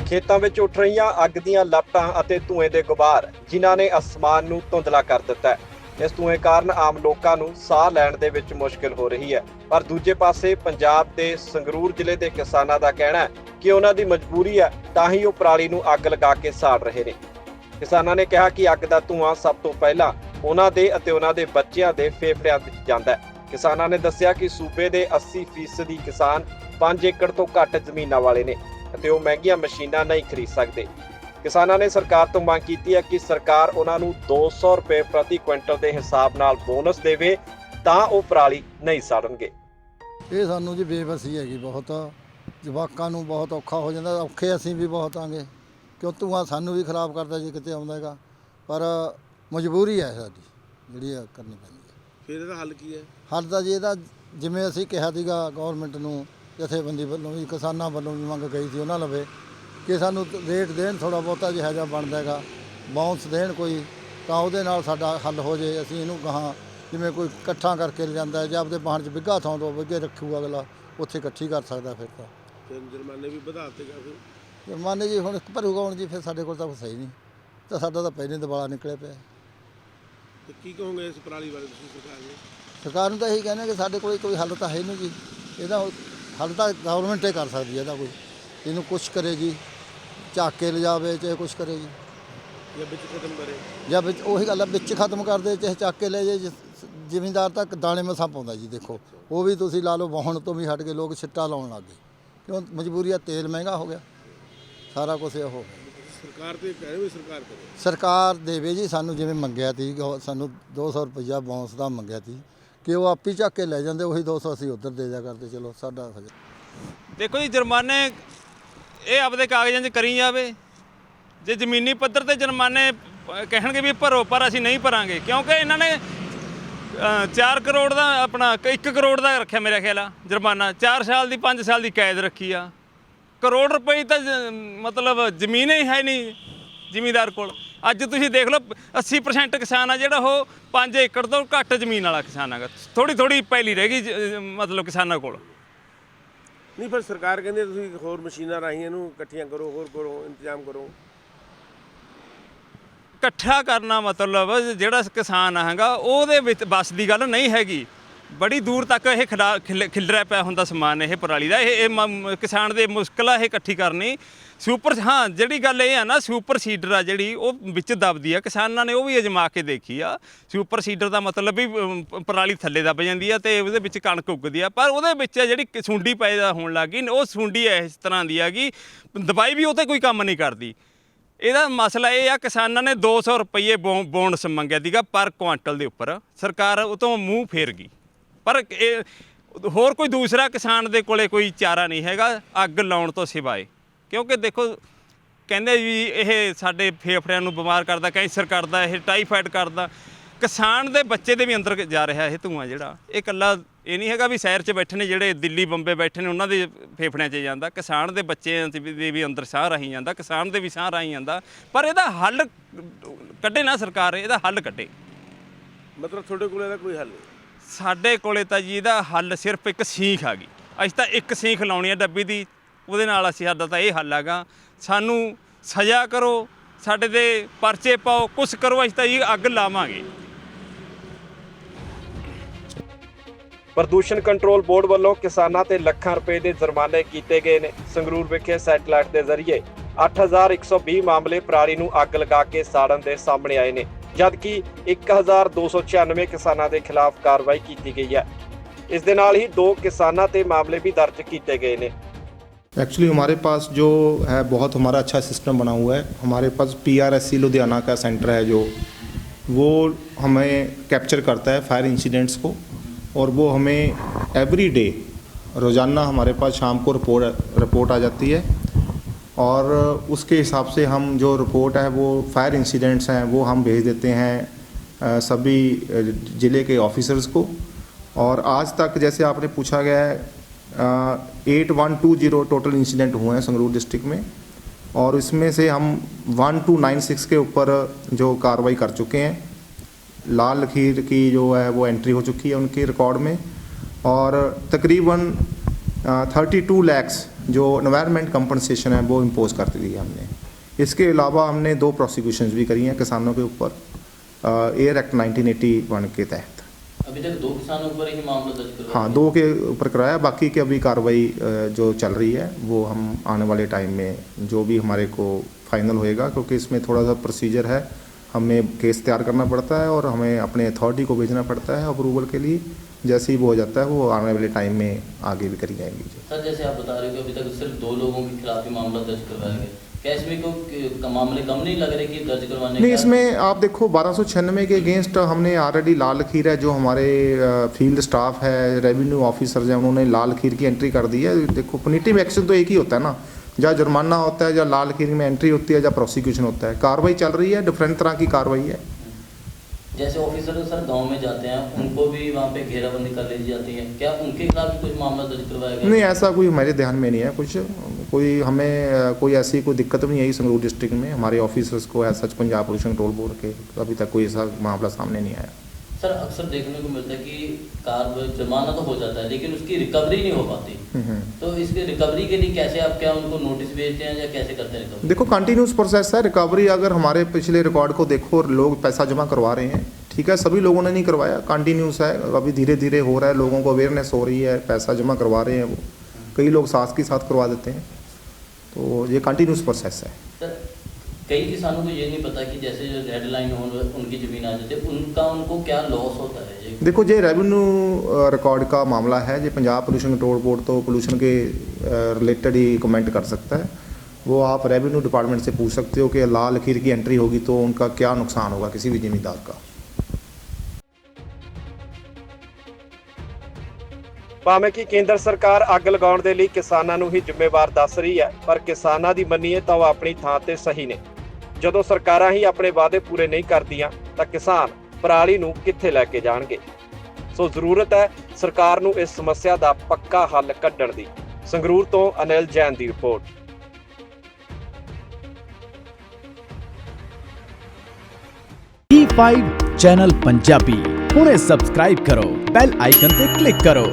ਖੇਤਾਂ ਵਿੱਚ ਉੱਠ ਰਹੀਆਂ ਅੱਗ ਦੀਆਂ ਲਪਟਾਂ ਅਤੇ ਧੂਏ ਦੇ ਗੁਬਾਰ ਜਿਨ੍ਹਾਂ ਨੇ ਅਸਮਾਨ ਨੂੰ ਧੁੰਦਲਾ ਕਰ ਦਿੱਤਾ ਹੈ। ਇਸ ਧੂਏ ਕਾਰਨ ਆਮ ਲੋਕਾਂ ਨੂੰ ਸਾਹ ਲੈਣ ਦੇ ਵਿੱਚ ਮੁਸ਼ਕਿਲ ਹੋ ਰਹੀ ਹੈ। ਪਰ ਦੂਜੇ ਪਾਸੇ ਪੰਜਾਬ ਦੇ ਸੰਗਰੂਰ ਜ਼ਿਲ੍ਹੇ ਦੇ ਕਿਸਾਨਾਂ ਦਾ ਕਹਿਣਾ ਹੈ ਕਿ ਉਹਨਾਂ ਦੀ ਮਜਬੂਰੀ ਹੈ, ਤਾਂ ਹੀ ਉਹ ਪਰਾਲੀ ਨੂੰ ਅੱਗ ਲਗਾ ਕੇ ਸਾੜ ਰਹੇ ਨੇ। ਕਿਸਾਨਾਂ ਨੇ ਕਿਹਾ ਕਿ ਅੱਗ ਦਾ ਧੂਆਂ ਸਭ ਤੋਂ ਪਹਿਲਾਂ ਉਹਨਾਂ ਦੇ ਅਤੇ ਉਹਨਾਂ ਦੇ ਬੱਚਿਆਂ ਦੇ ਫੇਫੜਿਆਂ ਵਿੱਚ ਜਾਂਦਾ ਹੈ। ਕਿਸਾਨਾਂ ਨੇ ਦੱਸਿਆ ਕਿ ਸੂਬੇ ਦੇ 80% ਕਿਸਾਨ 5 ਏਕੜ ਤੋਂ ਘੱਟ ਜ਼ਮੀਨਾਂ ਵਾਲੇ ਨੇ ਅਤੇ ਉਹ ਮਹਿੰਗੀਆਂ ਮਸ਼ੀਨਾਂ ਨਹੀਂ ਖਰੀਦ ਸਕਦੇ। ਕਿਸਾਨਾਂ ਨੇ ਸਰਕਾਰ ਤੋਂ ਮੰਗ ਕੀਤੀ ਹੈ ਕਿ ਸਰਕਾਰ ਉਹਨਾਂ ਨੂੰ 200 ਰੁਪਏ ਪ੍ਰਤੀ ਕੁਇੰਟਲ ਦੇ ਹਿਸਾਬ ਨਾਲ ਬੋਨਸ ਦੇਵੇ, ਤਾਂ ਉਹ ਪਰਾਲੀ ਨਹੀਂ ਸਾੜਨਗੇ। ਇਹ ਸਾਨੂੰ ਜੀ ਬੇਵਸੀ ਹੈਗੀ ਬਹੁਤ, ਜਵਾਕਾਂ ਨੂੰ ਬਹੁਤ ਔਖਾ ਹੋ ਜਾਂਦਾ, ਔਖੇ ਅਸੀਂ ਵੀ ਬਹੁਤ ਆਂਗੇ ਕਿਉਂ ਧੂਆਂ ਸਾਨੂੰ ਵੀ ਖਰਾਬ ਕਰਦਾ ਜੀ ਕਿਤੇ ਆਉਂਦਾ ਹੈਗਾ, ਪਰ ਮਜਬੂਰੀ ਹੈ ਸਾਡੀ ਜਿਹੜੀ ਕਰਨੀ ਪੈਂਦੀ ਹੈ। ਫਿਰ ਇਹਦਾ ਹੱਲ ਕੀ ਹੈ? ਹੱਲ ਤਾਂ ਜੀ ਇਹਦਾ ਜਿਵੇਂ ਅਸੀਂ ਕਿਹਾ ਸੀਗਾ ਗੌਰਮੈਂਟ ਨੂੰ, ਜਥੇਬੰਦੀ ਵੱਲੋਂ ਵੀ ਕਿਸਾਨਾਂ ਵੱਲੋਂ ਵੀ ਮੰਗ ਗਈ ਸੀ ਉਹਨਾਂ ਲਵੇ ਕਿ ਸਾਨੂੰ ਰੇਟ ਦੇਣ, ਥੋੜ੍ਹਾ ਬਹੁਤਾ ਜਿਹਾ ਜਿਹਾ ਬਣਦਾ ਹੈਗਾ ਬਾਉਂਸ ਦੇਣ ਕੋਈ, ਤਾਂ ਉਹਦੇ ਨਾਲ ਸਾਡਾ ਹੱਲ ਹੋ ਜੇ। ਅਸੀਂ ਇਹਨੂੰ ਗਾਹਾਂ ਜਿਵੇਂ ਕੋਈ ਇਕੱਠਾ ਕਰਕੇ ਲਿਜਾਂਦਾ ਹੈ ਜਾਂ ਆਪਦੇ ਬਾਹਣ 'ਚ ਬਿੱਘਾ ਥਾਂ ਤੋਂ ਬਿੱਘੇ ਰੱਖੂਗਾ ਅਗਲਾ, ਉੱਥੇ ਇਕੱਠੀ ਕਰ ਸਕਦਾ। ਫਿਰ ਤਾਂ ਜੁਰਮਾਨੇ ਵੀ ਵਧਾ ਦਿੱਤੇ ਕਾਫੀ। ਜੁਰਮਾਨੇ ਜੀ ਹੁਣ ਭਰੂਗਾ ਹੁਣ ਜੀ, ਫਿਰ ਸਾਡੇ ਕੋਲ ਤਾਂ ਸਹੀ ਨਹੀਂ, ਤਾਂ ਸਾਡਾ ਤਾਂ ਪਹਿਲੇ ਦਿਵਾਲਾ ਨਿਕਲਿਆ ਪਿਆ। ਤੇ ਕੀ ਕਹੋਗੇ ਇਸ ਪਰਾਲੀ ਬਾਰੇ ਤੁਸੀਂ ਸਰਕਾਰ ਨੂੰ? ਸਰਕਾਰ ਨੂੰ ਤਾਂ ਇਹੀ ਕਹਿੰਦੇ ਕਿ ਸਾਡੇ ਕੋਲ ਕੋਈ ਹੱਲ ਤਾਂ ਹੈ ਨਹੀਂ ਜੀ, ਇਹਦਾ ਹੱਲ ਤਾਂ ਗਵਰਨਮੈਂਟ ਹੀ ਕਰ ਸਕਦੀ ਹੈ। ਇਹਦਾ ਕੋਈ ਇਹਨੂੰ ਕੁਛ ਕਰੇ ਜੀ, ਝਾਕ ਕੇ ਲਿਜਾਵੇ ਚਾਹੇ ਕੁਛ ਕਰੇ ਜੀ, ਜਾਂ ਵਿੱਚ ਖਤਮ ਕਰੇ, ਜਾਂ ਵਿੱਚ ਉਹੀ ਗੱਲ ਹੈ ਵਿੱਚ ਖਤਮ ਕਰ ਦੇ ਚਾਹੇ ਚੱਕ ਕੇ ਲੈ ਜੇ। ਜ਼ਿਮੀਂਦਾਰ ਤਾਂ ਦਾਣੇ ਮਸਾਂ ਪਾਉਂਦਾ ਜੀ, ਦੇਖੋ ਉਹ ਵੀ ਤੁਸੀਂ ਲਾ ਲਓ, ਵਾਹਣ ਤੋਂ ਵੀ ਹਟ ਕੇ ਲੋਕ ਛਿੱਟਾ ਲਾਉਣ ਲੱਗ ਗਏ ਕਿਉਂ ਮਜਬੂਰੀ ਆ, ਤੇਲ ਮਹਿੰਗਾ ਹੋ ਗਿਆ, ਸਾਰਾ ਕੁਛ ਇਹ ਹੋ ਗਿਆ। ਸਰਕਾਰ ਤੇ ਕਹਿ ਰਹੇ ਵੀ ਸਰਕਾਰ ਕਰੇ, ਸਰਕਾਰ ਦੇਵੇ ਜੀ ਸਾਨੂੰ, ਜਿਵੇਂ ਮੰਗਿਆ ਸੀ ਸਾਨੂੰ 200 ਰੁਪਈਆ ਬਾਉਂਸ ਦਾ ਮੰਗਿਆ ਸੀ ਕਿ ਉਹ ਆਪ ਹੀ ਚੱਕ ਕੇ ਲੈ ਜਾਂਦੇ, ਉਹੀ 200 ਅਸੀਂ ਉੱਧਰ ਦੇ ਜਾ ਕਰਦੇ। ਚਲੋ ਸਾਡਾ ਦੇਖੋ ਜੀ, ਜੁਰਮਾਨੇ ਇਹ ਆਪਦੇ ਕਾਗਜ਼ਾਂ 'ਚ ਕਰੀ ਜਾਵੇ। ਜੇ ਜ਼ਮੀਨੀ ਪੱਧਰ ਤੇ ਜੁਰਮਾਨੇ ਕਹਿਣਗੇ ਵੀ ਭਰੋ, ਪਰ ਅਸੀਂ ਨਹੀਂ ਭਰਾਂਗੇ ਕਿਉਂਕਿ ਇਹਨਾਂ ਨੇ 4 ਕਰੋੜ ਦਾ ਆਪਣਾ 1 ਕਰੋੜ ਦਾ ਰੱਖਿਆ ਮੇਰਾ ਖਿਆਲ ਆ ਜੁਰਮਾਨਾ, 4 ਸਾਲ ਦੀ 5 ਸਾਲ ਦੀ ਕੈਦ ਰੱਖੀ ਆ। ਕਰੋੜ ਰੁਪਏ ਤਾਂ ਮਤਲਬ ਜ਼ਮੀਨ ਹੀ ਹੈ ਨਹੀਂ ਜ਼ਿਮੀਂਦਾਰ ਕੋਲ। ਅੱਜ ਤੁਸੀਂ ਦੇਖ ਲਓ 80% ਕਿਸਾਨ ਆ ਜਿਹੜਾ ਉਹ 5 ਏਕੜ ਤੋਂ ਘੱਟ ਜ਼ਮੀਨ ਵਾਲਾ ਕਿਸਾਨ ਹੈਗਾ, ਥੋੜੀ ਪੈਲੀ ਰਹਿ ਗਈ ਮਤਲਬ ਕਿਸਾਨਾਂ ਕੋਲ। ਨਹੀਂ ਫਿਰ ਸਰਕਾਰ ਕਹਿੰਦੀ ਤੁਸੀਂ ਹੋਰ ਮਸ਼ੀਨਾਂ ਰਾਹੀਂ ਇਹਨੂੰ ਇਕੱਠੀਆਂ ਕਰੋ, ਹੋਰ ਕਰੋ, ਇੰਤਜ਼ਾਮ ਕਰੋ। ਇਕੱਠਾ ਕਰਨਾ ਮਤਲਬ ਜਿਹੜਾ ਕਿਸਾਨ ਹੈਗਾ ਉਹਦੇ ਵਿੱਚ ਬਸ ਦੀ ਗੱਲ ਨਹੀਂ ਹੈਗੀ। ਬੜੀ ਦੂਰ ਤੱਕ ਇਹ ਖਿਲਰਿਆ ਪਿਆ ਹੁੰਦਾ ਸਮਾਨ ਇਹ ਪਰਾਲੀ ਦਾ। ਇਹ ਕਿਸਾਨ ਦੇ ਮੁਸ਼ਕਿਲ ਆ ਇਹ ਇਕੱਠੀ ਕਰਨੀ। ਹਾਂ ਜਿਹੜੀ ਗੱਲ ਇਹ ਆ ਨਾ, ਸੁਪਰ ਸੀਡਰ ਆ ਜਿਹੜੀ ਉਹ ਵਿੱਚ ਦਬਦੀ ਆ, ਕਿਸਾਨਾਂ ਨੇ ਉਹ ਵੀ ਅਜਮਾ ਕੇ ਦੇਖੀ ਆ। ਸੁਪਰ ਸੀਡਰ ਦਾ ਮਤਲਬ ਵੀ ਪਰਾਲੀ ਥੱਲੇ ਦਬ ਜਾਂਦੀ ਆ ਅਤੇ ਉਹਦੇ ਵਿੱਚ ਕਣਕ ਉੱਗਦੀ ਆ, ਪਰ ਉਹਦੇ ਵਿੱਚ ਜਿਹੜੀ ਸੁੰਡੀ ਪੈਦਾ ਹੋਣ ਲੱਗ ਗਈ, ਉਹ ਸੁੰਡੀ ਇਸ ਤਰ੍ਹਾਂ ਦੀ ਆ ਕਿ ਦਵਾਈ ਵੀ ਉਹ 'ਤੇ ਕੋਈ ਕੰਮ ਨਹੀਂ ਕਰਦੀ। ਇਹਦਾ ਮਸਲਾ ਇਹ ਆ, ਕਿਸਾਨਾਂ ਨੇ 200 ਰੁਪਏ ਬੋਨਸ ਮੰਗਿਆ ਸੀਗਾ ਪਰ ਕੁਆਂਟਲ ਦੇ ਉੱਪਰ, ਸਰਕਾਰ ਉਹ ਤੋਂ ਮੂੰਹ ਫੇਰ ਗਈ। ਪਰ ਇਹ ਹੋਰ ਕੋਈ ਦੂਸਰਾ ਕਿਸਾਨ ਦੇ ਕੋਲੇ ਕੋਈ ਚਾਰਾ ਨਹੀਂ ਹੈਗਾ ਅੱਗ ਲਾਉਣ ਤੋਂ ਸਿਵਾਏ, ਕਿਉਂਕਿ ਦੇਖੋ ਕਹਿੰਦੇ ਵੀ ਇਹ ਸਾਡੇ ਫੇਫੜਿਆਂ ਨੂੰ ਬਿਮਾਰ ਕਰਦਾ, ਕੈਂਸਰ ਕਰਦਾ, ਇਹ ਟਾਈਫਾਈਡ ਕਰਦਾ। ਕਿਸਾਨ ਦੇ ਬੱਚੇ ਦੇ ਵੀ ਅੰਦਰ ਜਾ ਰਿਹਾ ਇਹ ਧੂੰਆਂ ਜਿਹੜਾ। ਇਹ ਇਕੱਲਾ ਇਹ ਨਹੀਂ ਹੈਗਾ ਵੀ ਸ਼ਹਿਰ 'ਚ ਬੈਠੇ ਨੇ ਜਿਹੜੇ ਦਿੱਲੀ ਬੰਬੇ ਬੈਠੇ ਨੇ ਉਹਨਾਂ ਦੇ ਫੇਫੜਿਆਂ 'ਚ ਜਾਂਦਾ, ਕਿਸਾਨ ਦੇ ਬੱਚਿਆਂ ਦੇ ਵੀ ਅੰਦਰ ਸਾਹ ਰਾਹੀਂ ਜਾਂਦਾ, ਕਿਸਾਨ ਦੇ ਵੀ ਸਾਹ ਰਾਹੀਂ ਜਾਂਦਾ। ਪਰ ਇਹਦਾ ਹੱਲ ਕੱਢੇ ਨਾ ਸਰਕਾਰ, ਇਹਦਾ ਹੱਲ ਕੱਢੇ। ਮਤਲਬ ਤੁਹਾਡੇ ਕੋਲ ਇਹਦਾ ਕੋਈ ਹੱਲ ਨਹੀਂ? ਸਾਡੇ ਕੋਲੇ ਤਾਂ ਜੀ ਇਹਦਾ ਹੱਲ ਸਿਰਫ ਇੱਕ ਸੀਖ ਆ ਗਈ। ਅਸੀਂ ਤਾਂ ਇੱਕ ਸੀਖ ਲਾਉਣੀ ਆ ਡੱਬੀ ਦੀ, ਉਹਦੇ ਨਾਲ ਸਾਡਾ ਤਾਂ ਇਹ ਹੱਲ ਹੈਗਾ। ਸਾਨੂੰ ਸਜ਼ਾ ਕਰੋ, ਸਾਡੇ 'ਤੇ ਪਰਚੇ ਪਾਓ, ਕੁਛ ਕਰੋ, ਅਸੀਂ ਤਾਂ ਜੀ ਅੱਗ ਲਾਵਾਂਗੇ। ਪ੍ਰਦੂਸ਼ਣ ਕੰਟਰੋਲ ਬੋਰਡ ਵੱਲੋਂ ਕਿਸਾਨਾਂ ਤੇ ਲੱਖਾਂ ਰੁਪਏ ਦੇ ਜੁਰਮਾਨੇ ਕੀਤੇ ਗਏ ਨੇ। ਸੰਗਰੂਰ ਵਿਖੇ ਸੈਟਲਾਈਟ ਦੇ ਜ਼ਰੀਏ 8120 ਮਾਮਲੇ ਪਰਾਲੀ ਨੂੰ ਅੱਗ ਲਗਾ ਕੇ ਸਾੜਨ ਦੇ ਸਾਹਮਣੇ ਆਏ ਨੇ, ਜਦਕਿ 1296 ਕਿਸਾਨਾਂ ਦੇ ਖਿਲਾਫ ਕਾਰਵਾਈ ਕੀਤੀ ਗਈ ਹੈ। ਇਸ ਦੇ ਨਾਲ ਹੀ 2 किसानों ते मामले भी दर्ज किए गए हैं। एक्चुअली हमारे पास जो है बहुत हमारा अच्छा सिस्टम बना हुआ है। हमारे पास PRSC लुधियाना का सेंटर है जो वो हमें कैप्चर करता है फायर इंसिडेंट्स को, और वो हमें एवरी डे रोज़ाना हमारे पास शाम को रिपोर्ट आ जाती है, और उसके हिसाब से हम जो रिपोर्ट है वो फायर इंसिडेंट्स हैं वो हम भेज देते हैं सभी ज़िले के ऑफिसर्स को। और आज तक जैसे आपने पूछा गया है 8120 टोटल इंसिडेंट हुए हैं संगरूर डिस्ट्रिक्ट में, और इसमें से हम 1296 के ऊपर जो कार्रवाई कर चुके हैं। लाल लकीर की जो है वो एंट्री हो चुकी है उनके रिकॉर्ड में, और तकरीबन 32 लाख जो एनवायरनमेंट कंपनसेशन है वो इम्पोज कर दी है हमने। इसके अलावा हमने 2 प्रोसिक्यूशंस भी करी हैं किसानों के ऊपर एयर एक्ट 1981 के तहत। अभी तक 2 किसानों पर ही मामला दर्ज करवाया? हाँ, 2 के ऊपर कराया, बाकी की अभी कार्रवाई जो चल रही है वो हम आने वाले टाइम में जो भी हमारे को फाइनल होएगा, क्योंकि इसमें थोड़ा सा प्रोसीजर है, हमें केस तैयार करना पड़ता है और हमें अपने अथॉरिटी को भेजना पड़ता है अप्रूवल के लिए। जैसे ही वो हो जाता है वो आने वाले टाइम में आगे भी करी जाएंगी। सर, जैसे आप बता रहे हो कि अभी तक सिर्फ 2 लोगों के खिलाफ ही मामला दर्ज करवाया गया, क्या इसमें को मामले कम नहीं लग रहे कि दर्ज करवाने? नहीं, इसमें आप देखो 1296 के अगेंस्ट हमने ऑलरेडी लाल लकीर है, जो हमारे फील्ड स्टाफ है, रेवेन्यू ऑफिसर्स हैं, उन्होंने लाल लकीर की एंट्री कर दी है। देखो पनिटिव एक्शन तो एक ही होता है ना, या जुर्माना होता है या लाल लकीर में एंट्री होती है या प्रोसिक्यूशन होता है। कार्रवाई चल रही है, डिफरेंट तरह की कार्रवाई है। जैसे ऑफिसर सर गांव में जाते हैं, उनको भी वहाँ पे घेराबंदी कर ली जाती है, क्या उनके खिलाफ भी कुछ मामला दर्ज करवाया गया? नहीं, ऐसा कोई हमारे ध्यान में नहीं है कुछ, कोई हमें कोई ऐसी कोई दिक्कत नहीं आई संगरूर डिस्ट्रिक्ट में। हमारे ऑफिसर्स को as such Punjab pollution control board के अभी तक कोई ऐसा मामला सामने नहीं आया। सर, अक्सर देखने को मिलता है कि कार जुर्माना तो हो जाता है लेकिन उसकी रिकवरी नहीं हो पाती, तो इसकी रिकवरी के लिए कैसे आप क्या उनको नोटिस भेजते हैं या कैसे करते हैं रिकवरी? देखो कंटिन्यूस प्रोसेस है रिकवरी। अगर हमारे पिछले रिकॉर्ड को देखो, लोग पैसा जमा करवा रहे हैं, ठीक है, सभी लोगों ने नहीं करवाया, कंटिन्यूस है, अभी धीरे धीरे हो रहा है, लोगों को अवेयरनेस हो रही है, पैसा जमा करवा रहे हैं वो, कई लोग साथ के साथ करवा देते हैं, तो ये कंटिन्यूस प्रोसेस है। सर, कई किसानों को ये नहीं पता कि जैसे जो रेड लाइन हो उनकी ज़मीन आ जाती है, उनको क्या लॉस होता है? ये देखो, ये रेवेन्यू रिकॉर्ड का मामला है, ये पंजाब पोल्यूशन कंट्रोल बोर्ड तो पोल्यूशन के रिलेटेड ही कमेंट कर सकता है। वो आप रेवेन्यू डिपार्टमेंट से पूछ सकते हो कि लाल लकीर की एंट्री होगी तो उनका क्या नुकसान होगा किसी भी ज़मींदार का। ਭਾਵੇਂ ਕਿ ਕੇਂਦਰ ਸਰਕਾਰ ਅੱਗ ਲਗਾਉਣ ਦੇ ਲਈ ਕਿਸਾਨਾਂ ਨੂੰ ਹੀ ਜ਼ਿੰਮੇਵਾਰ ਦੱਸ ਰਹੀ ਹੈ, ਪਰ ਕਿਸਾਨਾਂ ਦੀ ਮੰਨੀਏ ਤਾਂ ਉਹ ਆਪਣੀ ਥਾਂ ਤੇ ਸਹੀ ਨੇ। ਜਦੋਂ ਸਰਕਾਰਾਂ ਹੀ ਆਪਣੇ ਵਾਅਦੇ ਪੂਰੇ ਨਹੀਂ ਕਰਦੀਆਂ ਤਾਂ ਕਿਸਾਨ ਪਰਾਲੀ ਨੂੰ ਕਿੱਥੇ ਲੈ ਕੇ ਜਾਣਗੇ। ਸੋ ਜ਼ਰੂਰਤ ਹੈ ਸਰਕਾਰ ਨੂੰ ਇਸ ਸਮੱਸਿਆ ਦਾ ਪੱਕਾ ਹੱਲ ਕੱਢਣ ਦੀ। ਸੰਗਰੂਰ ਤੋਂ ਅਨਿਲ ਜੈਨ ਦੀ ਰਿਪੋਰਟ। E5 ਚੈਨਲ ਪੰਜਾਬੀ ਹੁਣੇ ਸਬਸਕ੍ਰਾਈਬ ਕਰੋ, ਬੈਲ ਆਈਕਨ ਤੇ ਕਲਿੱਕ ਕਰੋ।